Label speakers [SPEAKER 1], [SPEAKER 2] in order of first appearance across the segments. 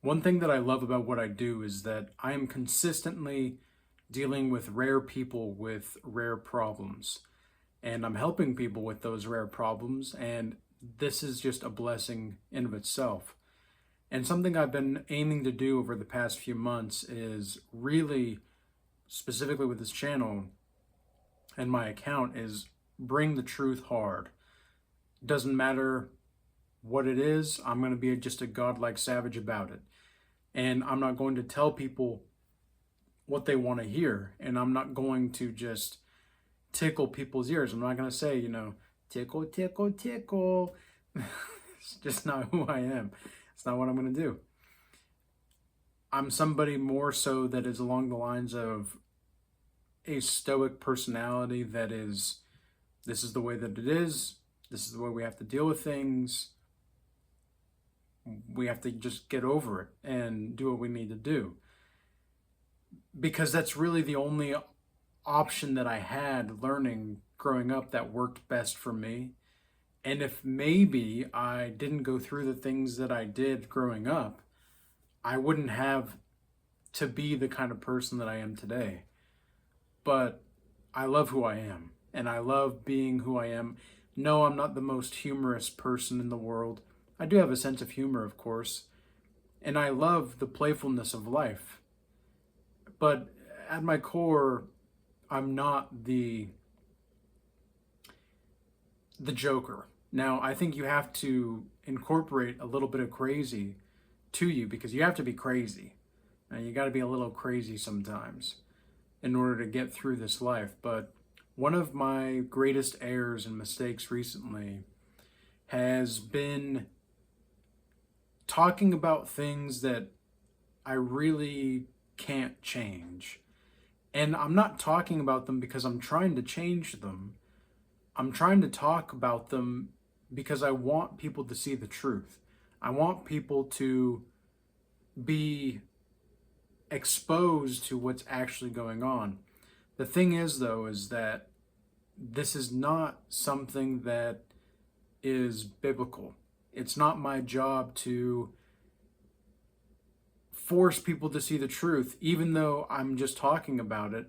[SPEAKER 1] One thing that I love about what I do is that I am consistently dealing with rare people with rare problems. And I'm helping people with those rare problems. And this is just a blessing in of itself. And something I've been aiming to do over the past few months is really, specifically with this channel and my account, is bring the truth hard. Doesn't matter what it is, I'm going to be just a godlike savage about it. And I'm not going to tell people what they want to hear. And I'm not going to just tickle people's ears. I'm not going to say, tickle, tickle, tickle. It's just not who I am. It's not what I'm going to do. I'm somebody more so that is along the lines of a stoic personality that is, this is the way that it is. This is the way we have to deal with things. We have to just get over it and do what we need to do. Because that's really the only option that I had learning growing up that worked best for me. And if maybe I didn't go through the things that I did growing up, I wouldn't have to be the kind of person that I am today. But I love who I am, and I love being who I am. No, I'm not the most humorous person in the world. I do have a sense of humor, of course, and I love the playfulness of life. But at my core, I'm not the joker. Now, I think you have to incorporate a little bit of crazy to you, because you have to be crazy. And you got to be a little crazy sometimes in order to get through this life. But one of my greatest errors and mistakes recently has been talking about things that I really can't change. And I'm not talking about them because I'm trying to change them. I'm trying to talk about them because I want people to see the truth. I want people to be exposed to what's actually going on. The thing is, though, is that this is not something that is biblical. It's not my job to force people to see the truth, even though I'm just talking about it.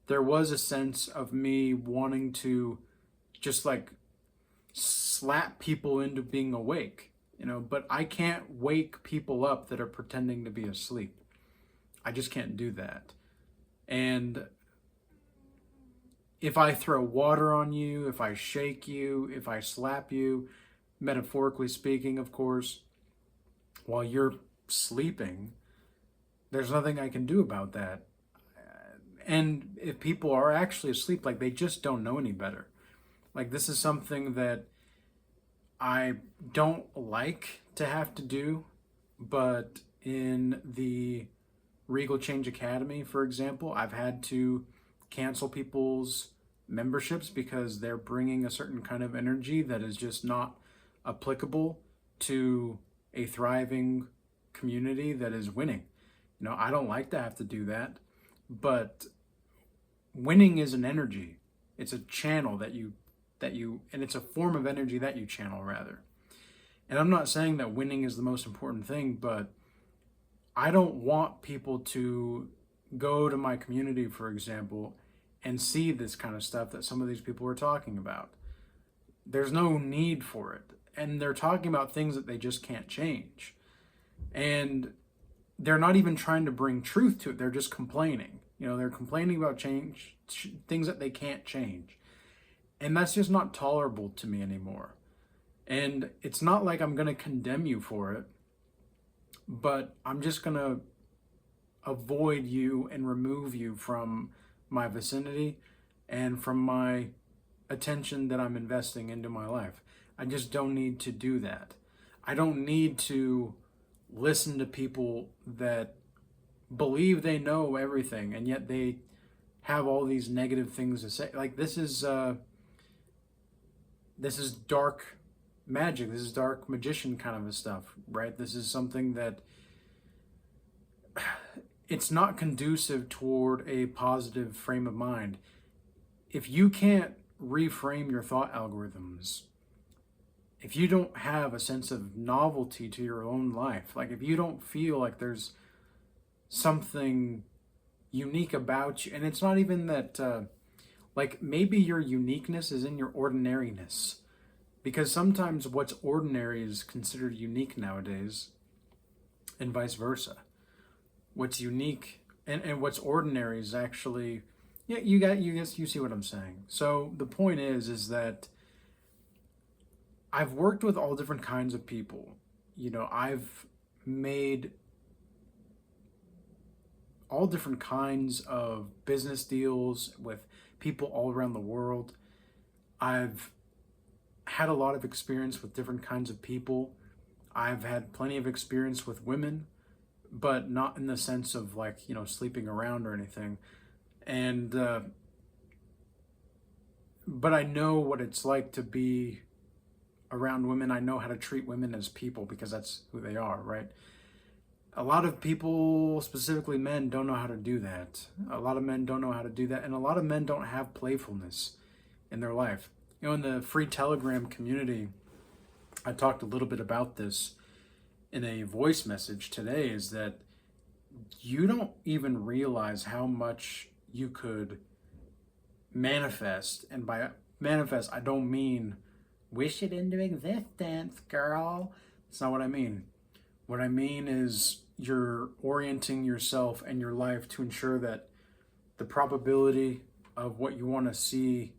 [SPEAKER 1] There was a sense of me wanting to just like slap people into being awake, but I can't wake people up that are pretending to be asleep. I just can't do that. And if I throw water on you, if I shake you, if I slap you, metaphorically speaking, of course, while you're sleeping, there's nothing I can do about that. And if people are actually asleep, like, they just don't know any better. Like, this is something that I don't like to have to do, but in the Regal Change Academy, for example, I've had to cancel people's memberships because they're bringing a certain kind of energy that is just not applicable to a thriving community that is winning. I don't like to have to do that, but winning is an energy. It's a channel that you, and it's a form of energy that you channel, rather. And I'm not saying that winning is the most important thing, but I don't want people to go to my community, for example, and see this kind of stuff that some of these people are talking about. There's no need for it. And they're talking about things that they just can't change. And they're not even trying to bring truth to it. They're just complaining. They're complaining about change, things that they can't change. And that's just not tolerable to me anymore. And it's not like I'm going to condemn you for it, but I'm just going to avoid you and remove you from my vicinity and from my attention that I'm investing into my life. I just don't need to do that. I don't need to listen to people that believe they know everything and yet they have all these negative things to say. Like, this is dark magic. This is dark magician kind of a stuff, right? This is something that it's not conducive toward a positive frame of mind. If you can't reframe your thought algorithms, if you don't have a sense of novelty to your own life, like if you don't feel like there's something unique about you, and it's not even that, like maybe your uniqueness is in your ordinariness, because sometimes what's ordinary is considered unique nowadays, and vice versa. What's unique and what's ordinary is actually, yeah, you see what I'm saying. So the point is that I've worked with all different kinds of people. I've made all different kinds of business deals with people all around the world. I've had a lot of experience with different kinds of people. I've had plenty of experience with women, but not in the sense of like, sleeping around or anything. And, but I know what it's like to be around women. I know how to treat women as people because that's who they are, right? A lot of people, specifically men, don't know how to do that. A lot of men don't know how to do that. And a lot of men don't have playfulness in their life. In the free Telegram community, I talked a little bit about this in a voice message today, is that you don't even realize how much you could manifest. And by manifest, I don't mean wish it into existence, girl. That's not what I mean. What I mean is you're orienting yourself and your life to ensure that the probability of what you want to see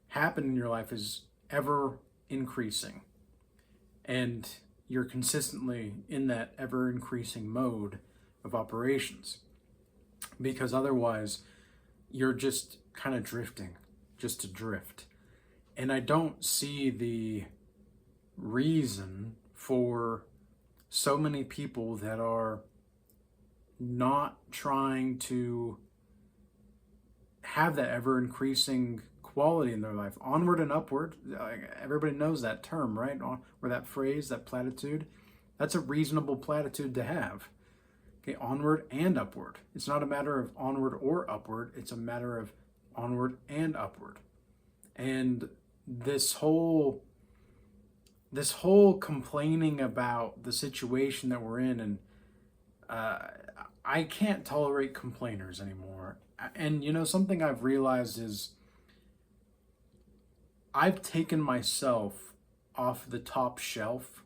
[SPEAKER 1] happen in your life is ever increasing. And you're consistently in that ever increasing mode of operations. Because otherwise, you're just kind of drifting, just to drift. And I don't see the reason for so many people that are not trying to have that ever increasing quality in their life. Onward and upward, everybody knows that term, right? Or that phrase, that platitude. That's a reasonable platitude to have. Okay, onward and upward. It's not a matter of onward or upward. It's a matter of onward and upward. And this whole complaining about the situation that we're in, and I can't tolerate complainers anymore. And something I've realized is I've taken myself off the top shelf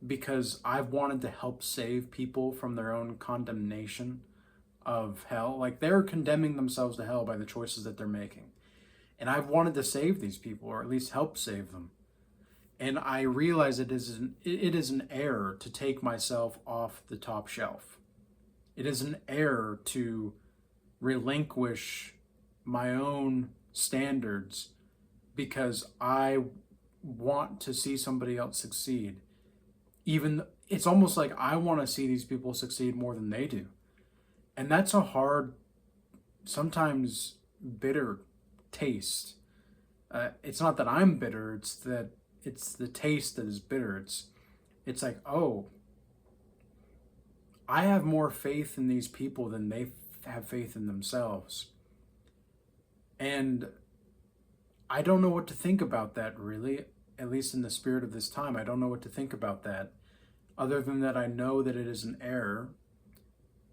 [SPEAKER 1] because I've wanted to help save people from their own condemnation of hell. Like, they're condemning themselves to hell by the choices that they're making. And I've wanted to save these people, or at least help save them. And I realize it is an error to take myself off the top shelf. It is an error to relinquish my own standards because I want to see somebody else succeed. It's almost like I want to see these people succeed more than they do. And that's a hard, sometimes bitter taste. It's not that I'm bitter, it's that it's the taste that is bitter. It's like, oh, I have more faith in these people than they have faith in themselves. And I don't know what to think about that, really, at least in the spirit of this time. I don't know what to think about that, other than that I know that it is an error,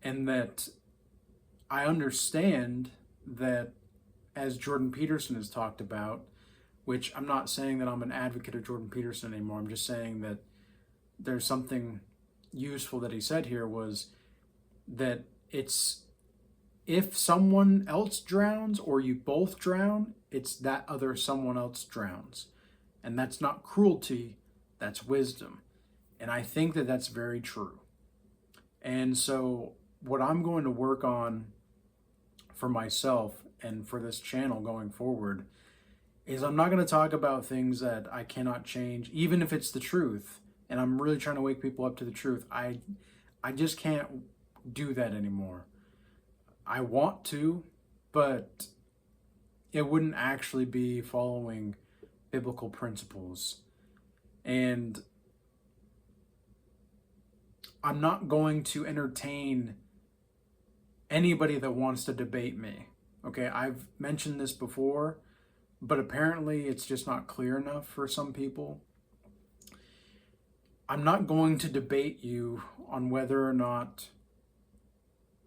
[SPEAKER 1] and that I understand that, as Jordan Peterson has talked about, which I'm not saying that I'm an advocate of Jordan Peterson anymore, I'm just saying that there's something useful that he said here, was that it's, if someone else drowns or you both drown, it's that other someone else drowns. And that's not cruelty, that's wisdom. And I think that that's very true. And so what I'm going to work on for myself and for this channel going forward is I'm not going to talk about things that I cannot change, even if it's the truth. And I'm really trying to wake people up to the truth. I just can't do that anymore. I want to, but it wouldn't actually be following biblical principles. And I'm not going to entertain anybody that wants to debate me. Okay, I've mentioned this before, but apparently it's just not clear enough for some people. I'm not going to debate you on whether or not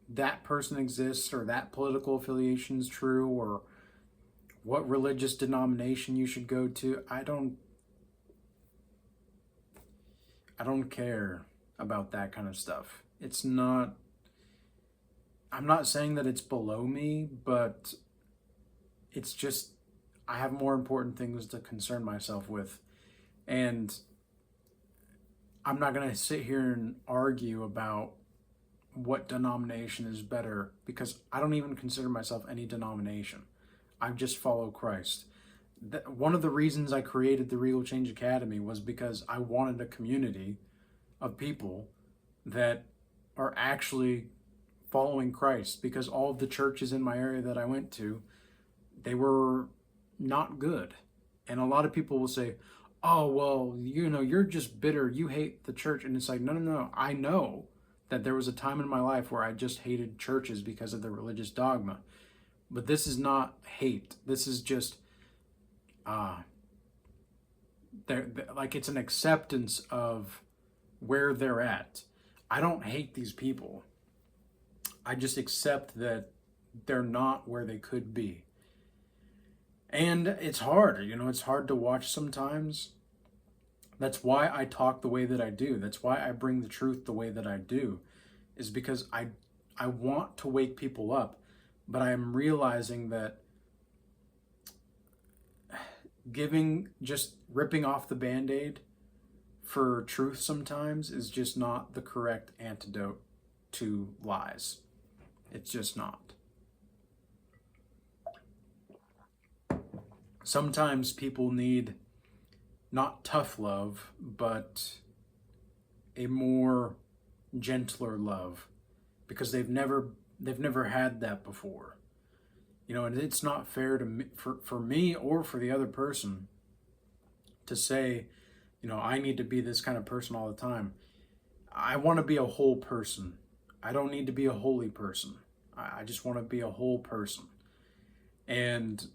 [SPEAKER 1] that person exists or that political affiliation is true or what religious denomination you should go to. I don't care about that kind of stuff. It's not, I'm not saying that it's below me, but it's just, I have more important things to concern myself with. And I'm not going to sit here and argue about what denomination is better because I don't even consider myself any denomination. I just follow Christ. One of the reasons I created the Regal Change Academy was because I wanted a community of people that are actually following Christ, because all of the churches in my area that I went to, they were not good. And a lot of people will say, oh, well, you're just bitter. You hate the church. And it's like, no. I know that there was a time in my life where I just hated churches because of the religious dogma. But this is not hate. This is just, like, it's an acceptance of where they're at. I don't hate these people. I just accept that they're not where they could be. And it's hard, it's hard to watch sometimes. That's why I talk the way that I do. That's why I bring the truth the way that I do, is because I want to wake people up, but I am realizing that just ripping off the Band-Aid for truth sometimes is just not the correct antidote to lies. It's just not. Sometimes people need not tough love, but a more gentler love, because they've never had that before. And it's not fair to me, for me or for the other person to say, I need to be this kind of person all the time. I want to be a whole person. I don't need to be a holy person. I just want to be a whole person. And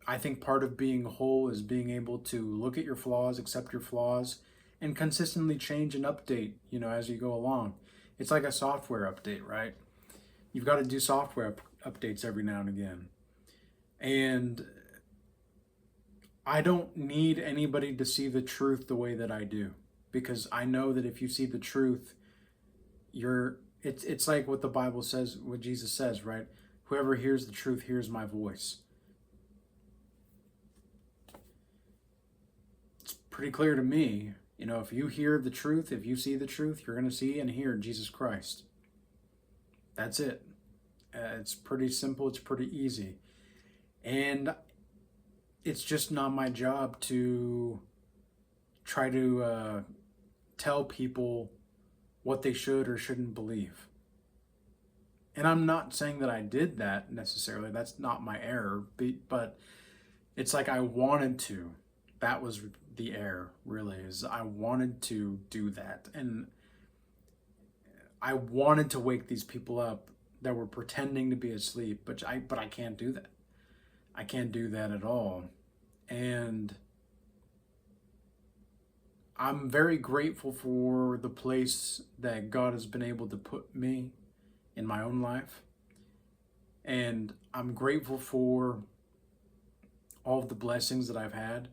[SPEAKER 1] I think part of being whole is being able to look at your flaws, accept your flaws, and consistently change and update, as you go along. It's like a software update, right? You've got to do software updates every now and again. And I don't need anybody to see the truth the way that I do, because I know that if you see the truth, it's like what the Bible says, what Jesus says, right? Whoever hears the truth hears my voice. It's pretty clear to me, if you hear the truth, if you see the truth, you're going to see and hear Jesus Christ. That's it. It's pretty simple. It's pretty easy. And it's just not my job to try to tell people what they should or shouldn't believe. And I'm not saying that I did that necessarily. That's not my error. But it's like I wanted to. That was the error, really, is I wanted to do that. And I wanted to wake these people up that were pretending to be asleep, but I can't do that. I can't do that at all. And I'm very grateful for the place that God has been able to put me in my own life. And I'm grateful for all of the blessings that I've had.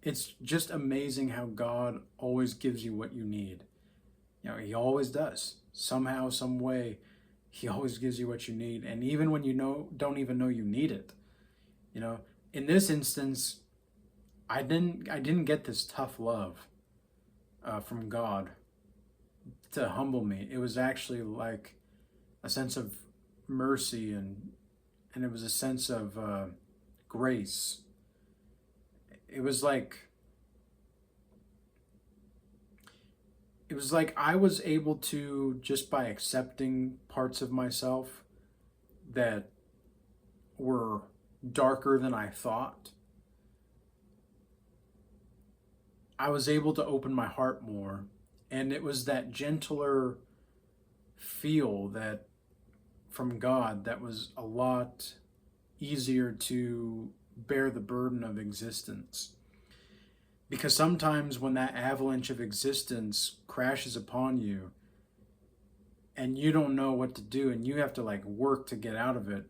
[SPEAKER 1] It's just amazing how God always gives you what you need. He always does. Somehow, some way, he always gives you what you need. And even when you don't even know you need it. In this instance, I didn't get this tough love from God to humble me. It was actually like a sense of mercy, and it was a sense of grace. It was like I was able to, just by accepting parts of myself that were darker than I thought, I was able to open my heart more. And it was that gentler feel that from God that was a lot easier to bear the burden of existence. Because sometimes when that avalanche of existence crashes upon you and you don't know what to do and you have to like work to get out of it,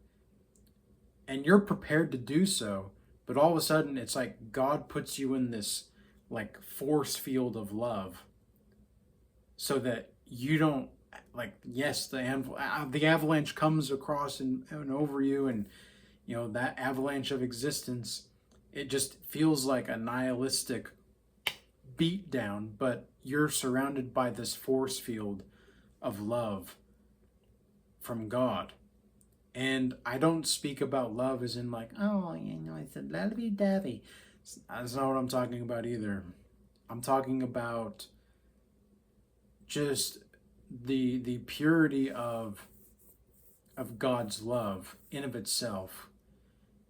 [SPEAKER 1] and you're prepared to do so, but all of a sudden it's like God puts you in this like force field of love so that you don't, like, yes, the avalanche comes across and over you, and you know that avalanche of existence, it just feels like a nihilistic beat down, but you're surrounded by this force field of love from God. And I don't speak about love as in like, oh, you know, it's a lovey-dovey. That's not what I'm talking about either. I'm talking about just the purity of God's love in of itself.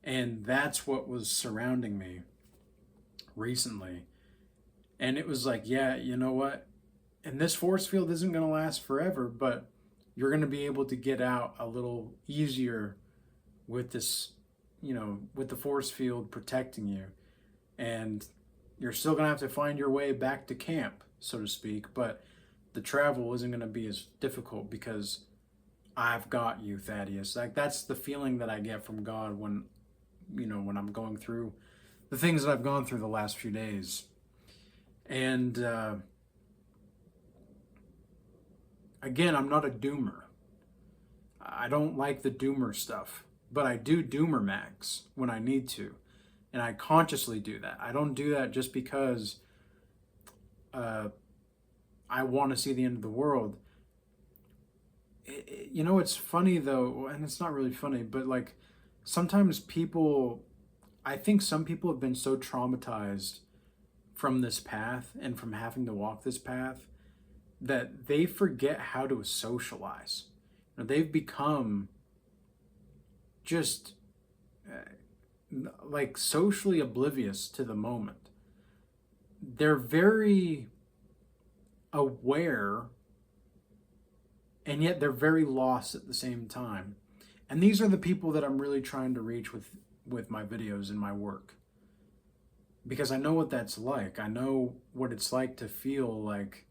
[SPEAKER 1] And that's what was surrounding me recently. And it was like, yeah, you know what? And this force field isn't going to last forever, but you're going to be able to get out a little easier with this, you know, with the force field protecting you. And you're still going to have to find your way back to camp, so to speak, but the travel isn't going to be as difficult because I've got you, Thaddeus. Like, that's the feeling that I get from God when, you know, when I'm going through the things that I've gone through the last few days. And again, I'm not a doomer. I don't like the doomer stuff, but I do doomer max when I need to. And I consciously do that. I don't do that just because I want to see the end of the world. You know, it's funny though, and it's not really funny, but like sometimes people, I think some people have been so traumatized from this path and from having to walk this path that they forget how to socialize. You know, they've become just like socially oblivious to the moment. They're very aware and yet they're very lost at the same time. And these are the people that I'm really trying to reach with my videos and my work. Because I know what that's like. I know what it's like to feel like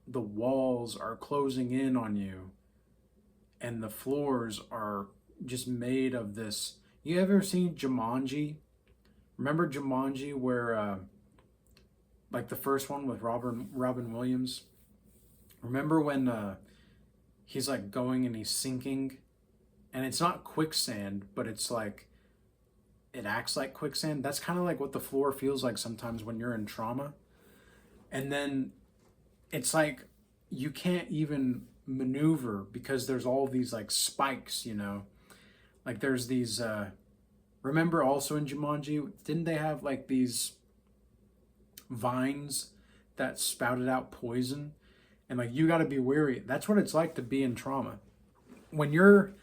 [SPEAKER 1] the walls are closing in on you and the floors are just made of this. You ever seen Jumanji? Remember Jumanji where like the first one with Robin Williams? Remember when he's like going and he's sinking and it's not quicksand, but it's like it acts like quicksand. That's kind of like what the floor feels like sometimes when you're in trauma. And then it's like you can't even maneuver because there's all these like spikes, you know. Like there's these remember also in Jumanji, didn't they have like these vines that spouted out poison? And like you got to be wary. That's what it's like to be in trauma. When your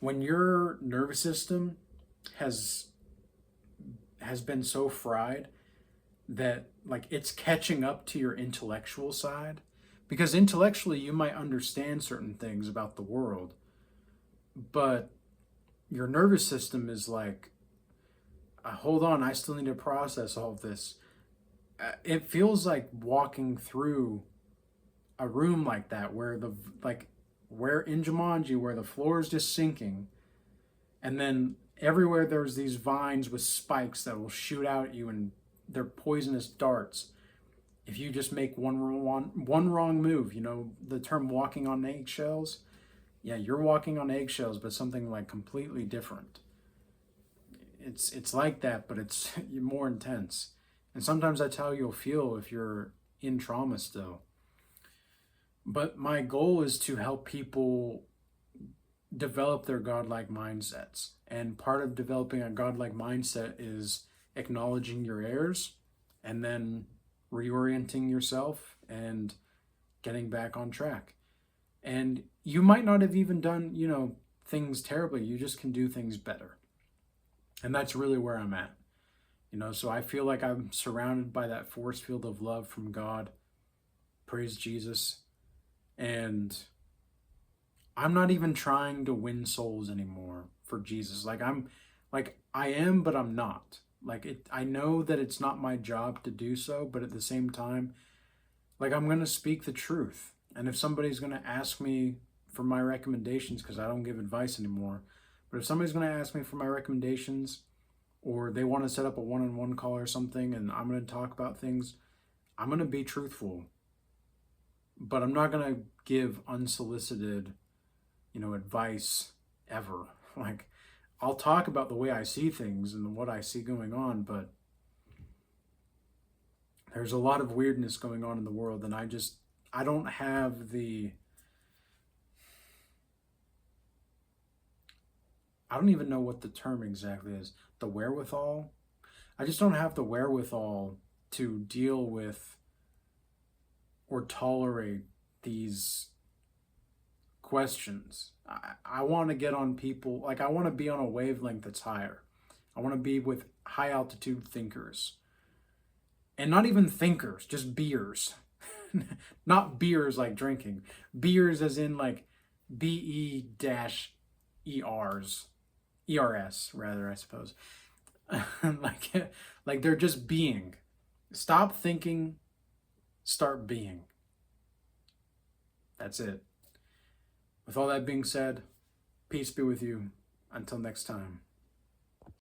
[SPEAKER 1] nervous system has been so fried that like it's catching up to your intellectual side, because intellectually you might understand certain things about the world, but your nervous system is like, hold on, I still need to process all of this. It feels like walking through a room like that where where in Jumanji where the floor is just sinking, and then everywhere there's these vines with spikes that will shoot out at you and they're poisonous darts if you just make one wrong move. You know the term walking on eggshells? Yeah, you're walking on eggshells, but something like completely different. It's like that, but it's more intense. And sometimes that's how you'll feel if you're in trauma still. But my goal is to help people develop their godlike mindsets. And part of developing a godlike mindset is acknowledging your errors and then reorienting yourself and getting back on track. And you might not have even done, you know, things terribly. You just can do things better. And that's really where I'm at. You know, so I feel like I'm surrounded by that force field of love from God. Praise Jesus. And I'm not even trying to win souls anymore for Jesus. I am, but I'm not. Like I know that it's not my job to do so, but at the same time, like I'm going to speak the truth. And if somebody's going to ask me for my recommendations, because I don't give advice anymore, but if somebody's going to ask me for my recommendations, or they want to set up a one-on-one call or something and I'm going to talk about things, I'm going to be truthful. But I'm not going to give unsolicited, advice ever. Like, I'll talk about the way I see things and what I see going on, but there's a lot of weirdness going on in the world, and I don't have I don't even know what the term exactly is, the wherewithal. I just don't have the wherewithal to deal with or tolerate these questions. I want to get on people, like I want to be on a wavelength that's higher. I want to be with high altitude thinkers. And not even thinkers, just beers. Not beers like drinking. Beers as in like BE-ERs. ERS rather, I suppose. like they're just being. Stop thinking, start being. That's it. With all that being said, peace be with you. Until next time.